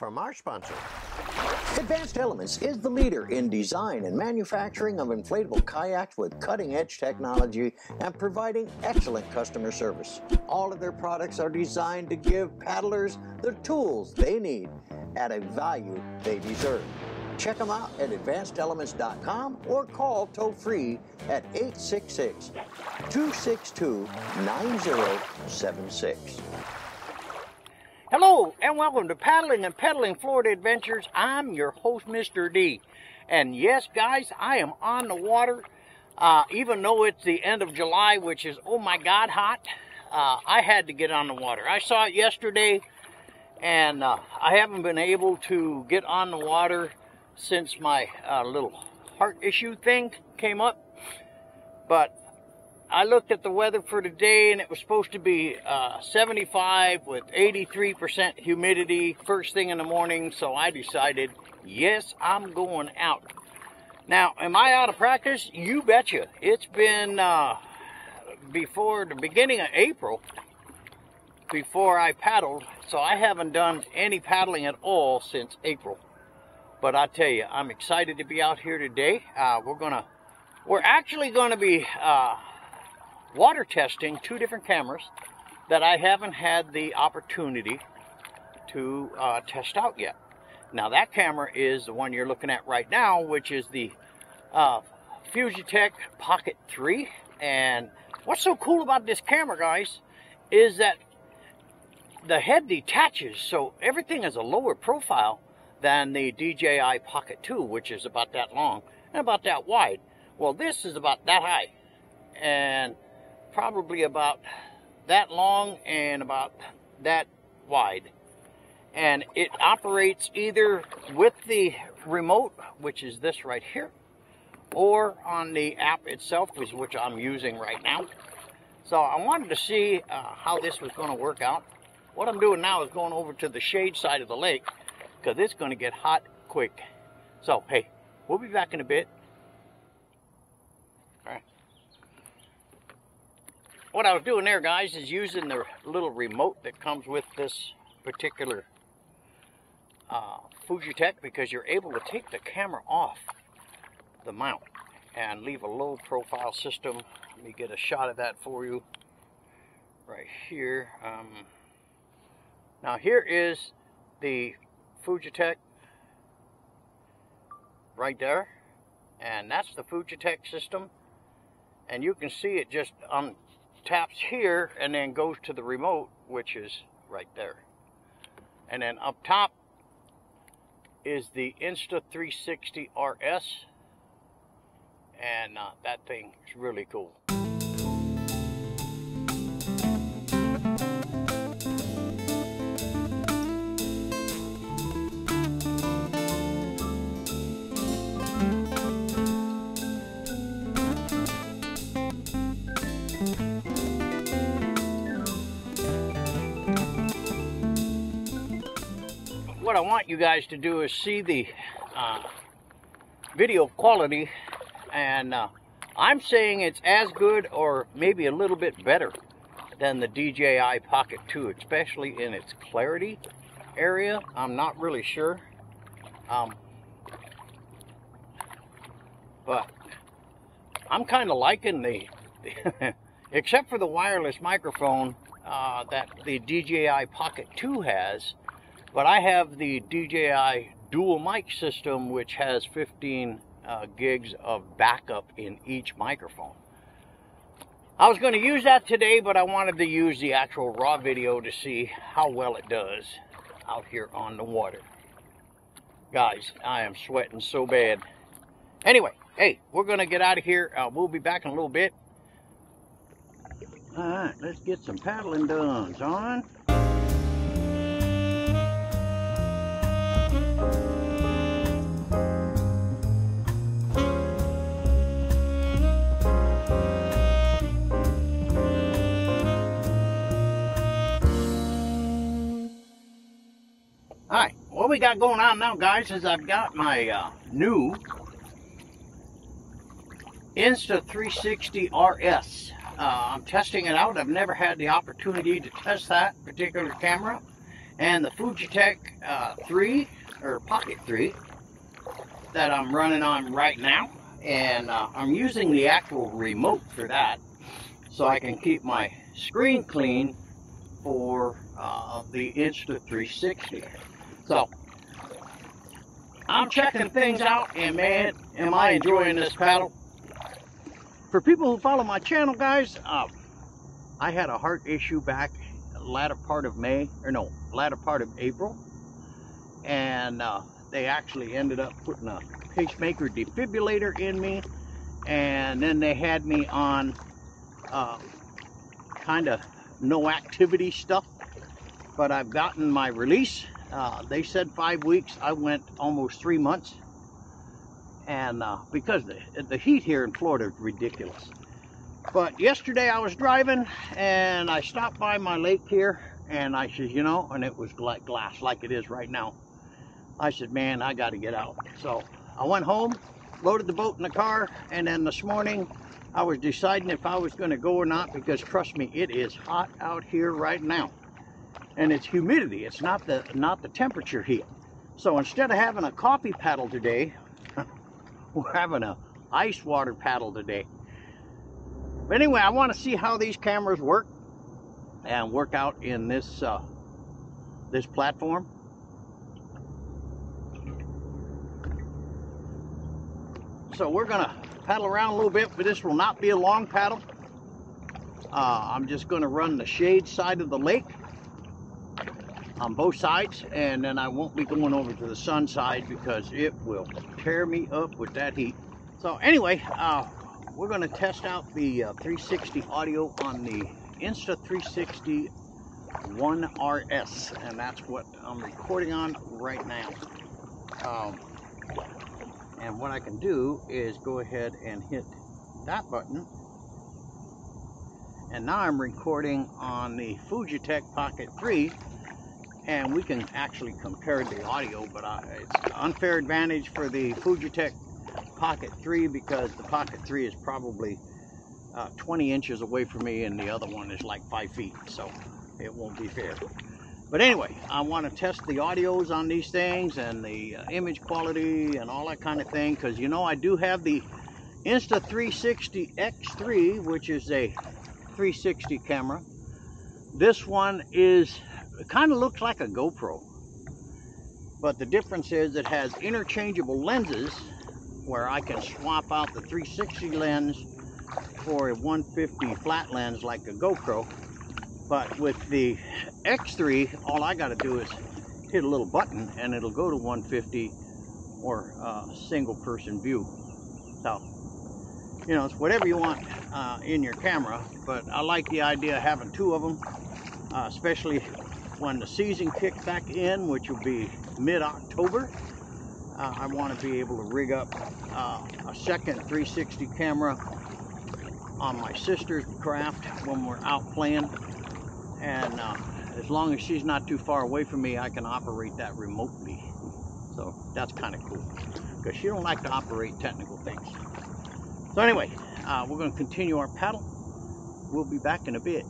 from our sponsor. Advanced Elements is the leader in design and manufacturing of inflatable kayaks with cutting-edge technology and providing excellent customer service. All of their products are designed to give paddlers the tools they need at a value they deserve. Check them out at advancedelements.com or call toll-free at 866-262-9076. Hello and welcome to Paddling and Pedaling Florida Adventures. I'm your host, Mr. D. And yes, guys, I am on the water. Even though it's the end of July, which is, oh my God, hot, I had to get on the water. I saw it yesterday, and I haven't been able to get on the water since my little heart issue thing came up. But I looked at the weather for today, and it was supposed to be 75 with 83% humidity first thing in the morning, so I decided, yes, I'm going out. Now, am I out of practice? You betcha. It's been before the beginning of April before I paddled, so I haven't done any paddling at all since April. But I tell you, I'm excited to be out here today. We're actually going to be water testing two different cameras that I haven't had the opportunity to test out yet. Now that camera is the one you're looking at right now, which is the Fujitech Pocket 3. And what's so cool about this camera, guys, is that the head detaches, so everything is a lower profile than the DJI Pocket 2, which is about that long and about that wide. Well, this is about that high and probably about that long and about that wide. And it operates either with the remote, which is this right here, or on the app itself, which I'm using right now. So I wanted to see how this was going to work out. What I'm doing now is going over to the shade side of the lake because it's going to get hot quick. So, hey, we'll be back in a bit. All right. What I was doing there, guys, is using the little remote that comes with this particular Fujitech, because you're able to take the camera off the mount and leave a low profile system. Let me get a shot of that for you right here. Now here is the Fujitech right there, and that's the Fujitech system, and you can see it just taps here and then goes to the remote, which is right there. And then up top is the Insta360 RS, and that thing is really cool. What I want you guys to do is see the video quality, and I'm saying it's as good or maybe a little bit better than the DJI Pocket 2, especially in its clarity area. I'm not really sure, but I'm kind of liking the except for the wireless microphone that the DJI Pocket 2 has. But I have the DJI dual mic system, which has 15 gigs of backup in each microphone. I was going to use that today, but I wanted to use the actual raw video to see how well it does out here on the water. Guys, I am sweating so bad. Anyway, hey, we're going to get out of here. We'll be back in a little bit. All right, let's get some paddling done, son. Alright, what we got going on now, guys, is I've got my new Insta360 RS. I'm testing it out. I've never had the opportunity to test that particular camera. and the Fujitech 3 or Pocket 3 that I'm running on right now, and I'm using the actual remote for that so I can keep my screen clean for the Insta360. So I'm checking things out, and man, am I enjoying this paddle. For people who follow my channel, guys, I had a heart issue back latter part of April, and they actually ended up putting a pacemaker defibrillator in me, and then they had me on kind of no activity stuff, but I've gotten my release. They said 5 weeks. I went almost 3 months, and because the heat here in Florida is ridiculous. But yesterday I was driving, and I stopped by my lake here, and I said, you know, and it was like glass like it is right now. I said, man, I got to get out. So I went home, loaded the boat in the car, and then this morning I was deciding if I was going to go or not, because trust me, it is hot out here right now. And it's humidity, it's not the temperature heat. So instead of having a coffee paddle today, we're having a ice water paddle today. But anyway, I want to see how these cameras work and work out in this this platform. So we're gonna paddle around a little bit, but this will not be a long paddle. I'm just gonna run the shade side of the lake on both sides, and then I won't be going over to the sun side because it will tear me up with that heat. So anyway, we're going to test out the 360 audio on the Insta360 One RS, and that's what I'm recording on right now. And what I can do is go ahead and hit that button, and now I'm recording on the Fujitech Pocket 3, and we can actually compare the audio, but it's an unfair advantage for the Fujitech Pocket 3 because the Pocket 3 is probably 20 inches away from me, and the other one is like 5 feet, so it won't be fair. But anyway, I want to test the audios on these things and the image quality and all that kind of thing, because you know I do have the Insta360 X3, which is a 360 camera. This one is, it kind of looks like a GoPro, but the difference is it has interchangeable lenses where I can swap out the 360 lens for a 150 flat lens like a GoPro. But with the X3, all I got to do is hit a little button and it'll go to 150 or single person view. So, you know, it's whatever you want in your camera, but I like the idea of having two of them, especially when the season kicks back in, which will be mid-October. I want to be able to rig up a second 360 camera on my sister's craft when we're out playing, and as long as she's not too far away from me, I can operate that remotely. So that's kind of cool, because she don't like to operate technical things. So anyway, we're going to continue our paddle. We'll be back in a bit.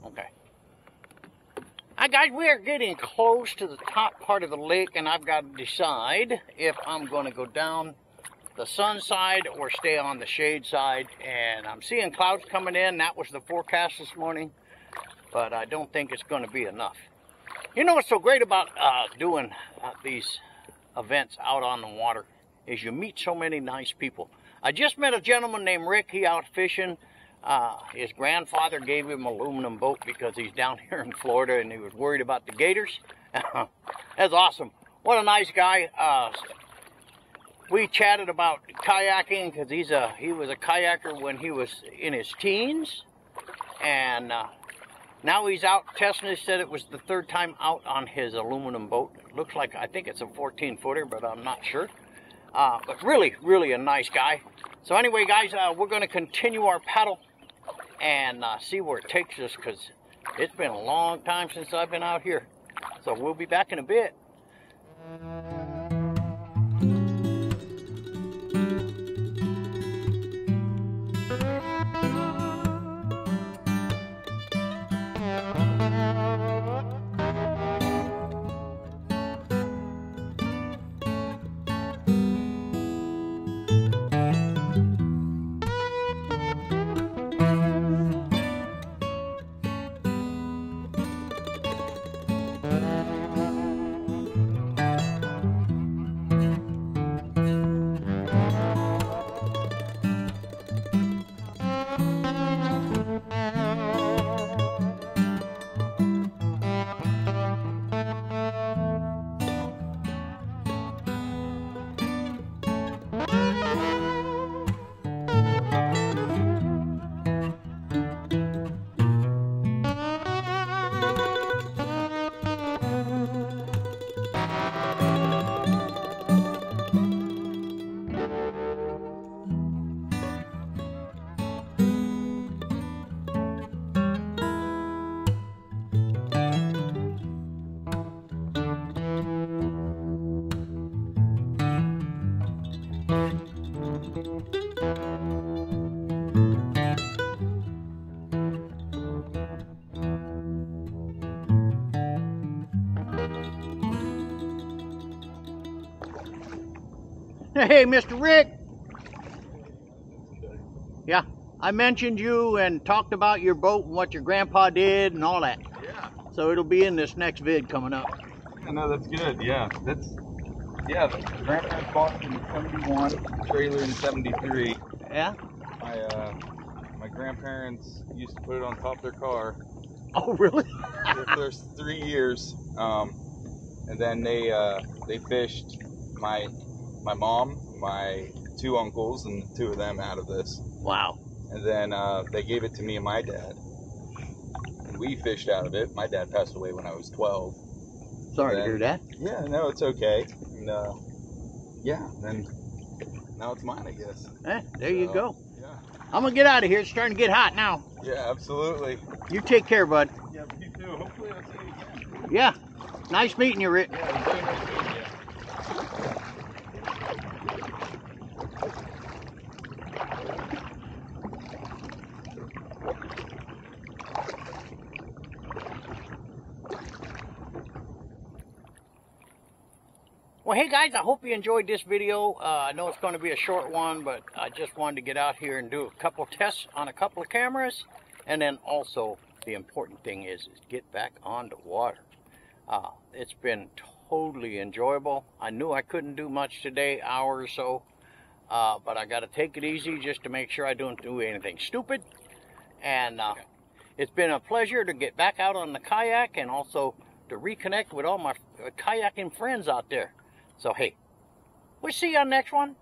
Okay. Hi guys, we are getting close to the top part of the lake, and I've got to decide if I'm going to go down the sun side or stay on the shade side. And I'm seeing clouds coming in. That was the forecast this morning, but I don't think it's going to be enough. You know what's so great about doing these events out on the water is you meet so many nice people. I just met a gentleman named Rick. He out fishing. His grandfather gave him an aluminum boat because he's down here in Florida and he was worried about the gators. That's awesome. What a nice guy. We chatted about kayaking because he was a kayaker when he was in his teens, and now he's out testing. He said it was the third time out on his aluminum boat. It looks like, I think it's a 14-footer, but I'm not sure. But really, really a nice guy. So anyway, guys, we're going to continue our paddle and see where it takes us, because it's been a long time since I've been out here. So we'll be back in a bit. Hey, Mr. Rick. Yeah, I mentioned you and talked about your boat and what your grandpa did and all that. Yeah. So it'll be in this next vid coming up. Yeah, no, that's good. Yeah, the grandparents bought it in '71, trailer in '73. Yeah? My grandparents used to put it on top of their car Oh, really? for the first 3 years, and then they fished my mom, my 2 uncles, and 2 of them out of this. Wow. And then they gave it to me and my dad, and we fished out of it. My dad passed away when I was 12. Sorry to hear that. Yeah, no, it's okay. And yeah, then now it's mine, I guess. There you go. Yeah. I'm going to get out of here. It's starting to get hot now. Yeah, absolutely. You take care, bud. Yeah, you too. Hopefully I'll see you again. Yeah. Nice meeting you, Rick. Yeah, it was very nice meeting you. Well, hey guys, I hope you enjoyed this video. I know it's going to be a short one, but I just wanted to get out here and do a couple tests on a couple of cameras. And then also, the important thing is get back on the water. It's been totally enjoyable. I knew I couldn't do much today, hour or so. But I got to take it easy just to make sure I don't do anything stupid. And it's been a pleasure to get back out on the kayak and also to reconnect with all my kayaking friends out there. So, hey, we'll see you on the next one.